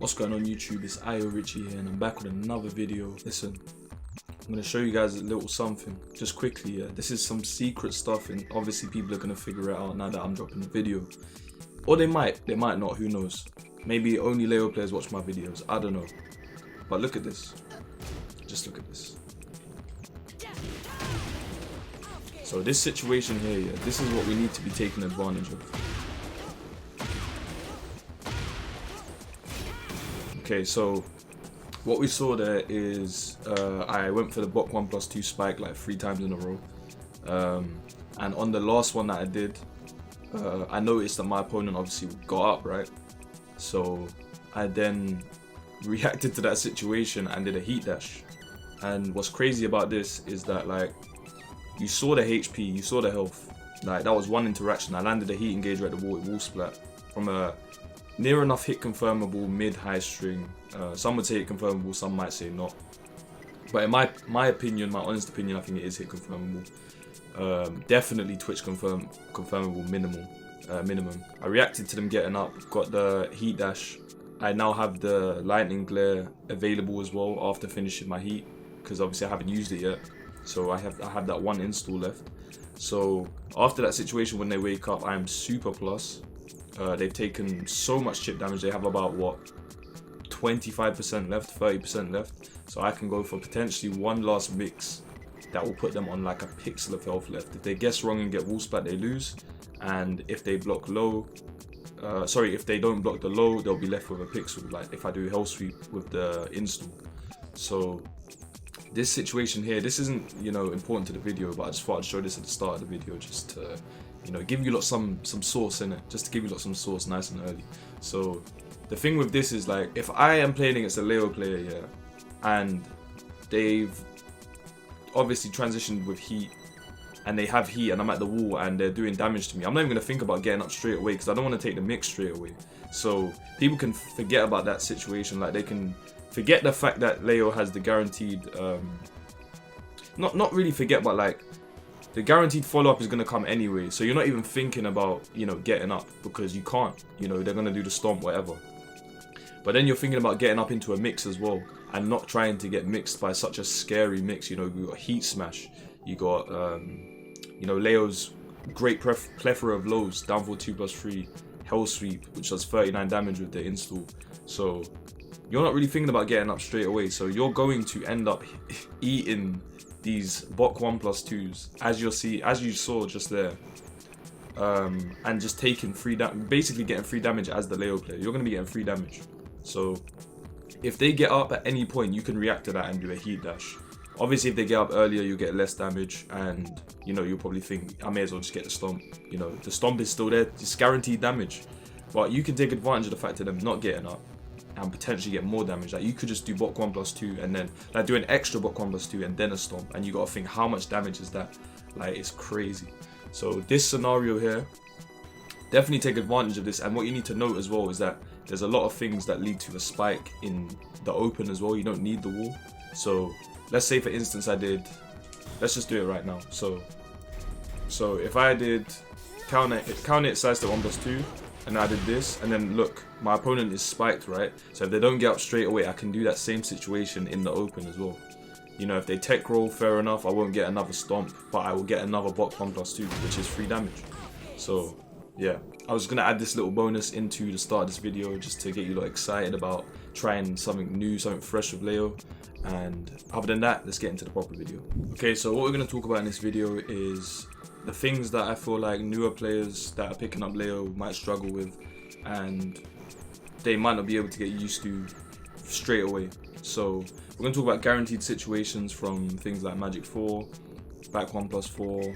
What's going on YouTube? It's AyoRichie here and I'm back with another video. Listen, I'm going to show you guys a little something, just quickly. This is some secret stuff and obviously people are going to figure it out now that I'm dropping the video. Or they might not, who knows. Maybe only Leo players watch my videos, I don't know. But look at this, just look at this. So this situation here, this is what we need to be taking advantage of. Okay, so what we saw there is I went for the bot 1+2 spike like 3 times in a row, and on the last one that I did, I noticed that my opponent obviously got up, right? So I then reacted to that situation and did a heat dash. And what's crazy about this is that, like, you saw the HP, you saw the health. Like, that was one interaction. I landed a heat engage right at the wall splat from a near enough hit confirmable mid-high string. Some would say hit confirmable, some might say not. But in my opinion, my honest opinion, I think it is hit confirmable. Definitely Twitch confirmable minimum. I reacted to them getting up, got the heat dash. I now have the lightning glare available as well after finishing my heat, because obviously I haven't used it yet. So I have that one install left. So after that situation, when they wake up, I am super plus. They've taken so much chip damage. They have about, what, 25% left, 30% left. So I can go for potentially one last mix that will put them on like a pixel of health left. If they guess wrong and get wall spat, they lose. And if they block low, if they don't block the low, they'll be left with a pixel, like if I do hell sweep with the install. So this situation here, this isn't, you know, important to the video, but I just thought I'd show this at the start of the video just to, you know, give you lot some sauce in it, just to give you lot some sauce nice and early. So the thing with this is, like, if I am playing against a Leo player, yeah, and they've obviously transitioned with heat, and they have heat, and I'm at the wall, and they're doing damage to me, I'm not even going to think about getting up straight away, because I don't want to take the mix straight away. So people can forget about that situation. Like, they can forget the fact that Leo has the guaranteed, not really forget, but like, the guaranteed follow-up is going to come anyway. So you're not even thinking about, you know, getting up, because you can't, you know, they're going to do the stomp, whatever. But then you're thinking about getting up into a mix as well, and not trying to get mixed by such a scary mix. You know, you got heat smash, you got, you know, Leo's great plethora of lows, downfall 2+3, hell sweep, which does 39 damage with the install. So you're not really thinking about getting up straight away. So you're going to end up eating these bot 1+2s, as you saw just there, and just taking basically getting free damage as the Leo player. You're going to be getting free damage. So if they get up at any point, you can react to that and do a heat dash. Obviously, if they get up earlier, you get less damage, and, you know, you'll probably think, I may as well just get the stomp. You know, the stomp is still there, it's guaranteed damage. But you can take advantage of the fact of them not getting up and potentially get more damage. Like, you could just do bot 1+2 and then, like, do an extra bot 1+2 and then a stomp, and you gotta think, how much damage is that? Like, it's crazy. So this scenario here, definitely take advantage of this. And what you need to note as well is that there's a lot of things that lead to a spike in the open as well. You don't need the wall. So let's say, for instance, let's just do it right now. So if I did counter it sidestep 1+2, and I did this, and then look, my opponent is spiked, right? So if they don't get up straight away, I can do that same situation in the open as well. You know, if they tech roll, fair enough, I won't get another stomp, but I will get another bot 1+2, which is free damage. So yeah, I was gonna add this little bonus into the start of this video just to get you lot excited about trying something new, something fresh with Leo. And other than that, let's get into the proper video. Okay, so what we're gonna talk about in this video is the things that I feel like newer players that are picking up Leo might struggle with, and they might not be able to get used to straight away. So we're going to talk about guaranteed situations from things like Magic 4, back 1+4,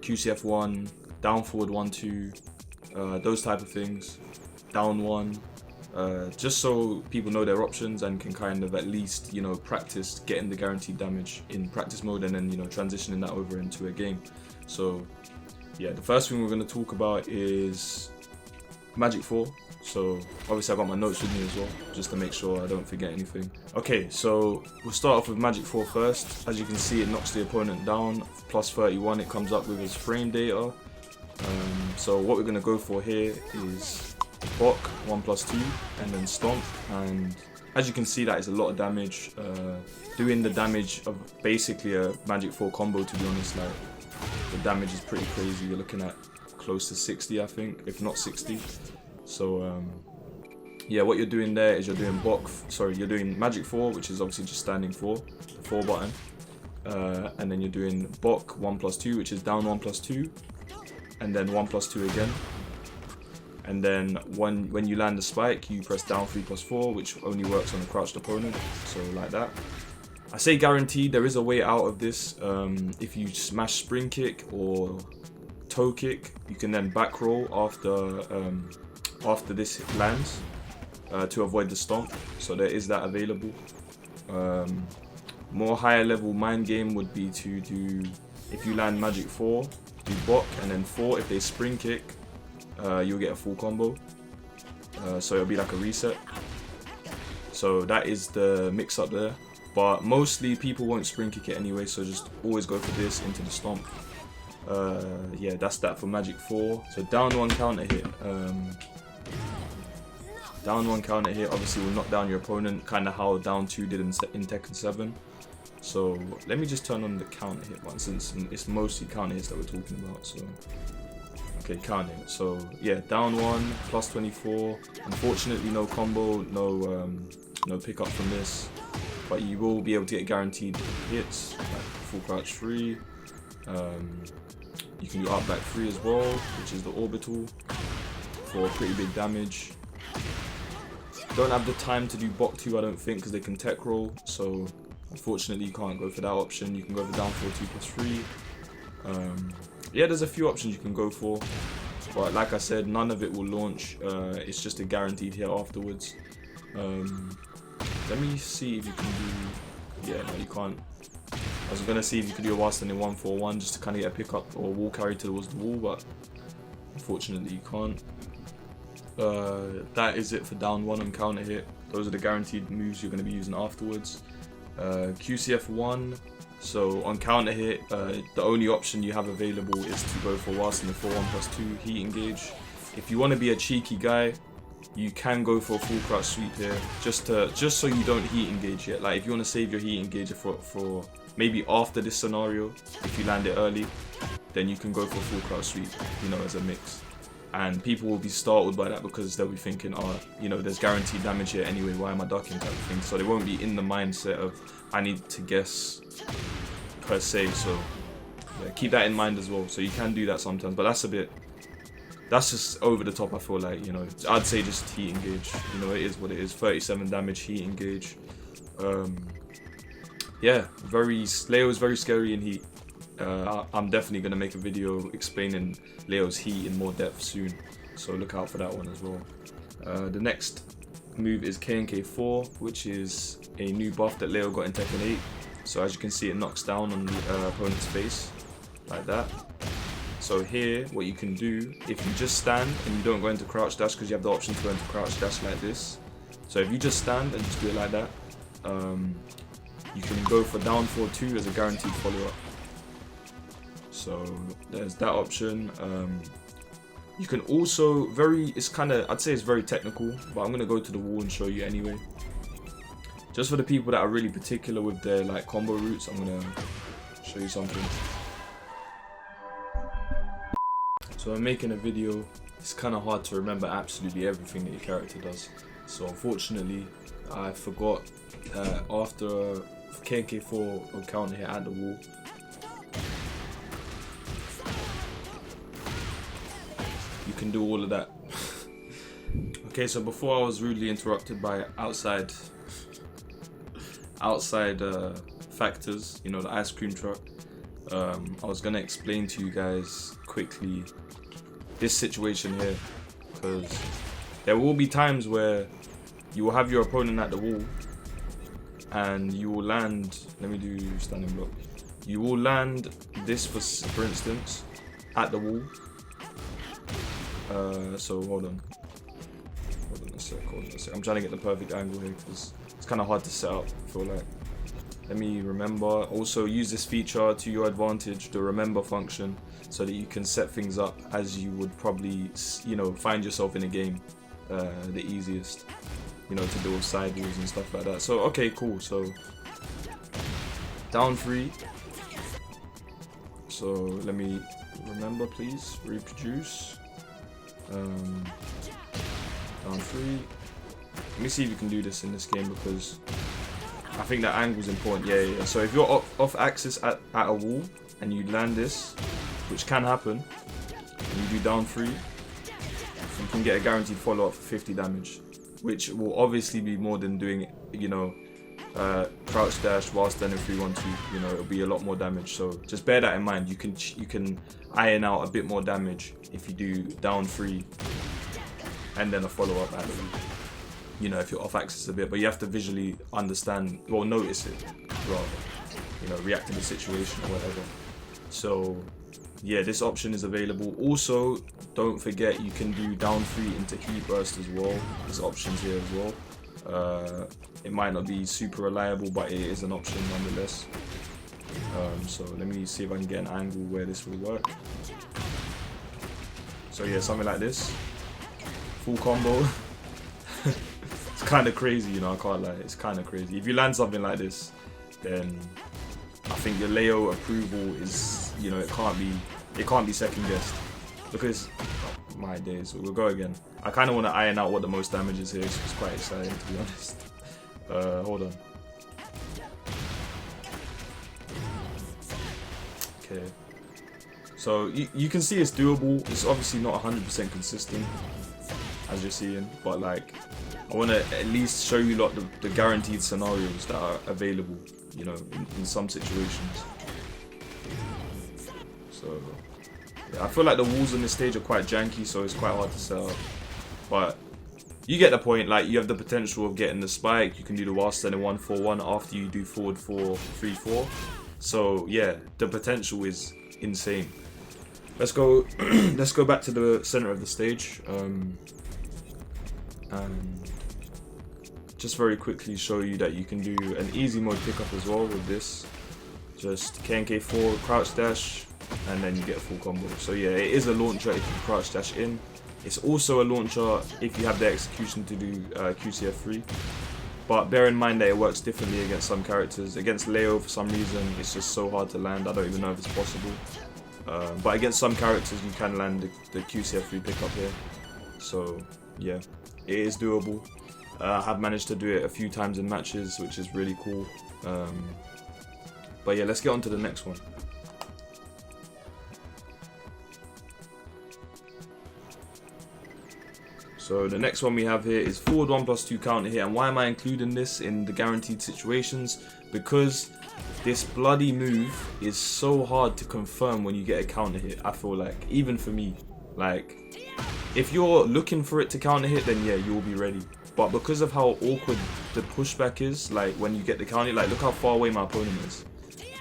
QCF 1, down forward 1-2, those type of things, down 1. Just so people know their options and can kind of at least, you know, practice getting the guaranteed damage in practice mode, and then, you know, transitioning that over into a game. So yeah, the first thing we're going to talk about is Magic 4. So obviously I got my notes with me as well, just to make sure I don't forget anything. Okay, so we'll start off with Magic 4 first. As you can see, it knocks the opponent down, plus 31, it comes up with his frame data. So what we're going to go for here is Bok 1+2, and then stomp. And as you can see, that is a lot of damage. Doing the damage of basically a Magic 4 combo, to be honest, like the damage is pretty crazy. You're looking at close to 60, I think, if not 60. So yeah, what you're doing there is you're doing you're doing Magic 4, which is obviously just standing 4, the 4 button. And then you're doing Bok 1+2, which is down 1+2, and then 1+2 again. And then when you land the spike, you press down 3+4, which only works on a crouched opponent. So like that. I say guaranteed, there is a way out of this. If you smash spring kick or toe kick, you can then back roll after this lands to avoid the stomp. So there is that available. More higher level mind game would be to do, if you land Magic 4, do Bok, and then 4, if they spring kick, you'll get a full combo. So it'll be like a reset. So that is the mix up there. But mostly people won't spring kick it anyway, so just always go for this into the stomp. Yeah, that's that for Magic 4. So down 1 counter hit. Down 1 counter hit obviously will knock down your opponent, kind of how down 2 did in Tekken 7. So let me just turn on the counter hit one, since it's mostly counter hits that we're talking about. So okay, counter hit. So yeah, down 1 +24. Unfortunately, no combo, no pickup from this, but you will be able to get guaranteed hits like full crouch 3. You can do up back 3 as well, which is the orbital for pretty big damage. Don't have the time to do Bok 2, I don't think, because they can tech roll. So unfortunately, you can't go for that option. You can go for down 4 2+3. Yeah, there's a few options you can go for, but like I said, none of it will launch. It's just a guaranteed hit afterwards. Let me see if you can do. Yeah, no, you can't. I was gonna see if you could do a while standing 1-4-1 just to kind of get a pickup or wall carry towards the wall, but unfortunately you can't. That is it for down 1 on counter hit. Those are the guaranteed moves you're going to be using afterwards. QCF 1. So on counter hit, the only option you have available is to go for whilst in the 4-1+2 heat engage. If you want to be a cheeky guy, you can go for a full crouch sweep here, just so you don't heat engage yet. Like if you want to save your heat engager for maybe after this scenario, if you land it early, then you can go for a full crouch sweep, you know, as a mix. And people will be startled by that because they'll be thinking, oh, you know, there's guaranteed damage here anyway, why am I ducking, type of thing. So they won't be in the mindset of, I need to guess per se. So yeah, keep that in mind as well. So you can do that sometimes, but that's just over the top, I feel like, you know. I'd say just heat engage, you know, it is what it is. 37 damage, heat engage. Yeah, Leo is very scary in heat. I'm definitely going to make a video explaining Leo's heat in more depth soon, so look out for that one as well. The next move is KNK4, which is a new buff that Leo got in Tekken 8. So as you can see, it knocks down on the opponent's face, like that. So here, what you can do, if you just stand and you don't go into crouch dash, because you have the option to go into crouch dash like this. So if you just stand and just do it like that, you can go for down 4-2 as a guaranteed follow-up. So there's that option. You can also I'd say it's very technical, but I'm gonna go to the wall and show you anyway. Just for the people that are really particular with their like combo routes, I'm gonna show you something. So I'm making a video. It's kind of hard to remember absolutely everything that your character does. So unfortunately, I forgot after KNK4 on counter hit at the wall. You can do all of that. Okay, so before I was rudely interrupted by outside factors, you know, the ice cream truck. I was gonna explain to you guys quickly this situation here, because there will be times where you will have your opponent at the wall and you will land, let me do standing block. You will land this for instance at the wall. So hold on a sec. I'm trying to get the perfect angle here because it's kind of hard to set up, I feel like. Let me remember. Also use this feature to your advantage, the remember function, so that you can set things up as you would probably, you know, find yourself in a game. the easiest, you know, to deal with sidewalls and stuff like that. So okay, cool. So down 3. So let me remember, please reproduce. Down 3. Let me see if you can do this in this game, because I think that angle is important. Yeah. So if you're off axis at a wall and you land this, which can happen, and you do down 3, you can get a guaranteed follow-up for 50 damage, which will obviously be more than doing, you know, crouch dash while standing 3-1-2. You know, it'll be a lot more damage. So just bear that in mind. You can iron out a bit more damage if you do down 3 and then a follow-up at the wall. You know, if you're off axis a bit, but you have to visually understand, well, notice it rather, you know, react to the situation or whatever. So yeah, this option is available. Also, don't forget you can do down 3 into heat burst as well. There's options here as well. It might not be super reliable, but it is an option nonetheless. So let me see if I can get an angle where this will work. So yeah, something like this, full combo. It's kind of crazy, you know, I can't lie, it's kind of crazy. If you land something like this, then I think your Leo approval is, you know, it can't be second guessed, because oh, my days. We'll go again. I kind of want to iron out what the most damage is here, so it's quite exciting, to be honest. Hold on. Okay. So you can see it's doable. It's obviously not 100% consistent, as you're seeing, but like, I want to at least show you like the guaranteed scenarios that are available, you know, in some situations. So yeah, I feel like the walls on this stage are quite janky, so it's quite hard to set up. But you get the point. Like, you have the potential of getting the spike. You can do the while standing 1-4-1 after you do forward 4-3-4. So yeah, the potential is insane. Let's go. Let's go back to the center of the stage. And just very quickly show you that you can do an easy mode pickup as well with this. Just KNK4, crouch dash, and then you get a full combo. So yeah, it is a launcher if you crouch dash in. It's also a launcher if you have the execution to do QCF3. But bear in mind that it works differently against some characters. Against Leo, for some reason, it's just so hard to land. I don't even know if it's possible. But against some characters, you can land the QCF3 pickup here. So yeah, it is doable. I have managed to do it a few times in matches, which is really cool. But yeah, let's get on to the next one. So the next one we have here is forward 1+2 counter hit. And why am I including this in the guaranteed situations? Because this bloody move is so hard to confirm when you get a counter hit. I feel like, even for me, like, if you're looking for it to counter hit, then yeah, you'll be ready. But because of how awkward the pushback is, like when you get the counter, like look how far away my opponent is.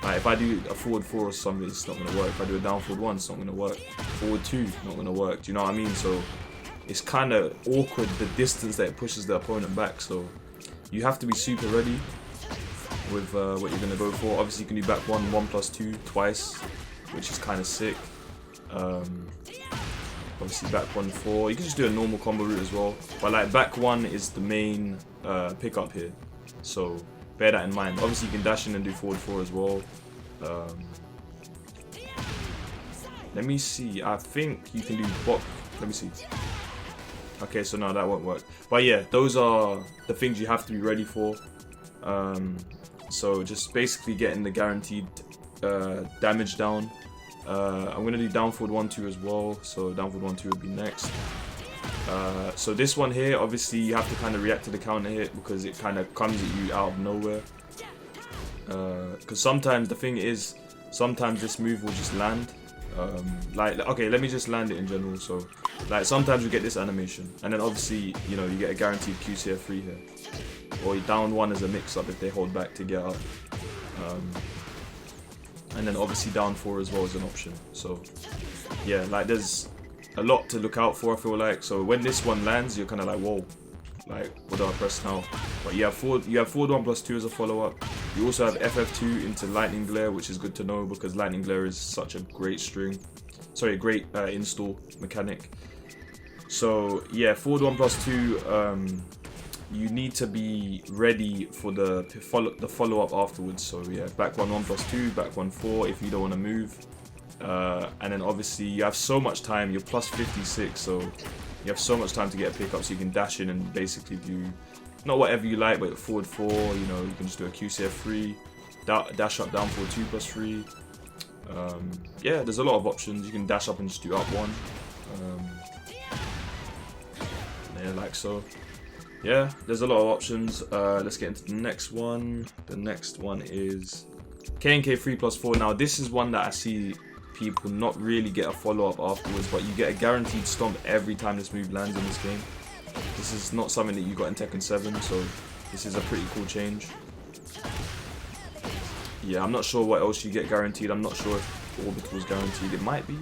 Like if I do a forward 4 or something, it's not gonna work. If I do a down forward 1, it's not gonna work. Forward 2, not gonna work. Do you know what I mean? So it's kind of awkward, the distance that it pushes the opponent back. So you have to be super ready with what you're gonna go for. Obviously, you can do back 1+2 twice, which is kind of sick. Obviously back 1-4. You can just do a normal combo route as well. But like back 1 is the main pickup here. So bear that in mind. Obviously you can dash in and do forward 4 as well. Let me see. I think you can do block. Let me see. Okay, so no, that won't work. But yeah, those are the things you have to be ready for. So just basically getting the guaranteed damage down. I'm going to do down forward 1-2 as well. So down forward 1-2 will be next. So this one here, obviously you have to kind of react to the counter hit because it kind of comes at you out of nowhere. Because sometimes the thing is, sometimes this move will just land. Like, okay, let me just land it in general. So like sometimes you get this animation, and then obviously, you know, you get a guaranteed QCF3 here, or down 1 as a mix-up if they hold back to get up. And then obviously down 4 as well is an option. So yeah, like there's a lot to look out for, I feel like. So when this one lands, you're kind of like, whoa, like what do I press now? But you have forward 1+2 as a follow-up. You also have FF2 into Lightning Glare, which is good to know because Lightning Glare is such a great great install mechanic. So yeah, forward 1+2. You need to be ready for the follow up afterwards. So yeah, back 1+2, back 1-4 if you don't want to move. And then obviously you have so much time. You're plus 56, so you have so much time to get a pickup. So you can dash in and basically do not whatever you like, but forward 4. You know, you can just do a QCF 3, dash up down forward 2+3. Yeah, there's a lot of options. You can dash up and just do up 1. Yeah, like so. Yeah, there's a lot of options. Let's get into the next one. The next one is K&K 3+4. Now this is one that I see people not really get a follow-up afterwards, but you get a guaranteed stomp every time this move lands in this game. This is not something that you got in Tekken 7, so this is a pretty cool change. Yeah, I'm not sure what else you get guaranteed. I'm not sure if Orbital is guaranteed. It might be.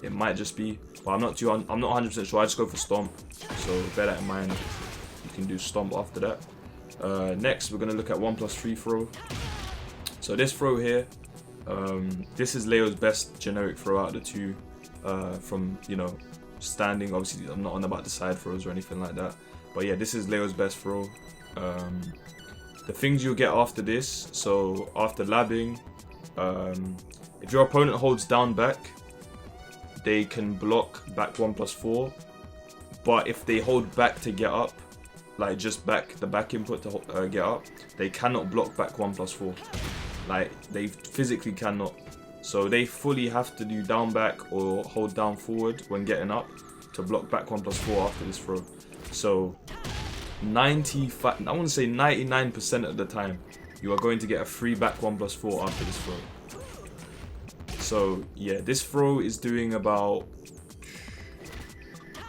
It might just be. But I'm not 100% sure. I just go for stomp. So bear that in mind. You can do stomp after that. Next, we're gonna look at 1+3 throw. So this throw here, this is Leo's best generic throw out of the two. From, you know, standing. Obviously, I'm not on about the side throws or anything like that. But yeah, this is Leo's best throw. The things you'll get after this. So after labbing, if your opponent holds down back, they can block back 1+4, but if they hold back to get up, like just back the back input to get up, they cannot block back 1+4. Like they physically cannot. So they fully have to do down back or hold down forward when getting up to block back 1+4 after this throw. So 95, I want to say 99% of the time, you are going to get a free back 1+4 after this throw. So yeah, this throw is doing about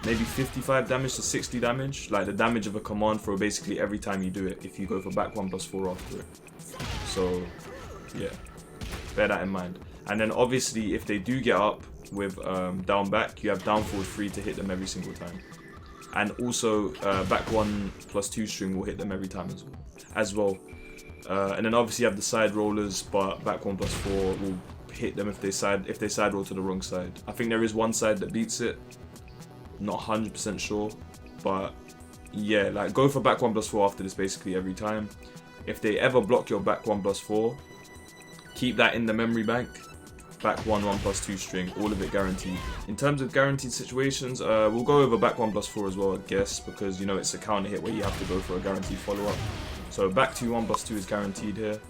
maybe 55 damage to 60 damage, like the damage of a command throw basically every time you do it, if you go for back 1+4 after it. So yeah, bear that in mind. And then obviously if they do get up with down back, you have down forward 3 to hit them every single time. And also back 1+2 string will hit them every time as well. And then obviously you have the side rollers, but back 1+4 will hit them if they side roll to the wrong side. I think there is one side that beats it. Not 100% sure, but yeah, like go for back 1+4 after this basically every time. If they ever block your back 1+4, keep that in the memory bank. Back 1+2 string, all of it guaranteed. In terms of guaranteed situations, we'll go over back 1+4 as well, I guess, because you know it's a counter hit where you have to go for a guaranteed follow-up. So back to 1+2 is guaranteed here.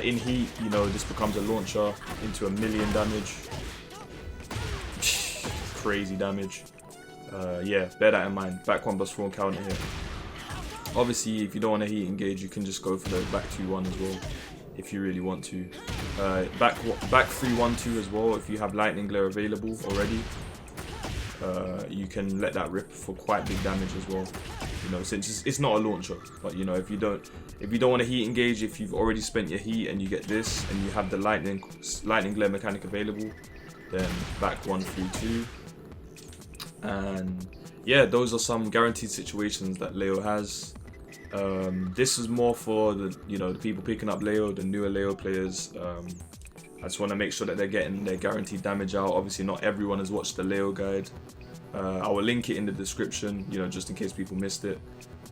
In heat, you know, this becomes a launcher into 1,000,000 damage. Crazy damage. Yeah, bear that in mind. Back 1+4 counter here. Obviously, if you don't want to heat engage, you can just go for the back 2-1 as well, if you really want to. Back 3-1-2 as well, if you have lightning glare available already. You can let that rip for quite big damage as well. You know, since it's not a launcher, but you know, if you don't want to heat engage, if you've already spent your heat and you get this and you have the lightning glare mechanic available, then back 1-3-2. And yeah, those are some guaranteed situations that Leo has. This is more for the the people picking up Leo, the newer Leo players. I just want to make sure that they're getting their guaranteed damage out. Obviously, not everyone has watched the Leo guide. I will link it in the description, just in case people missed it.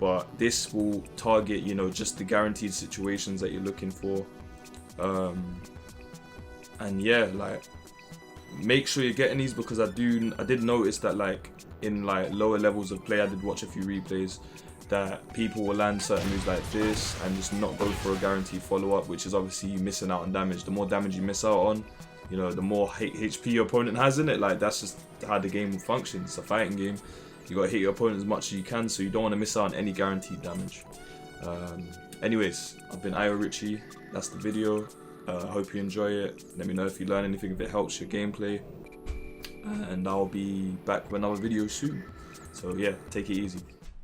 But this will target, just the guaranteed situations that you're looking for. And yeah, like, make sure you're getting these, because I did notice that, like, in like lower levels of play, I did watch a few replays, that people will land certain moves like this and just not go for a guaranteed follow-up, which is obviously you missing out on damage. The more damage you miss out on, the more HP your opponent has in it. Like, that's just how the game functions. It's a fighting game. You gotta hit your opponent as much as you can, so you don't want to miss out on any guaranteed damage. Anyways, I've been AyoRichie. That's the video. Hope you enjoy it. Let me know if you learn anything, if it helps your gameplay. And I'll be back with another video soon. So yeah, take it easy.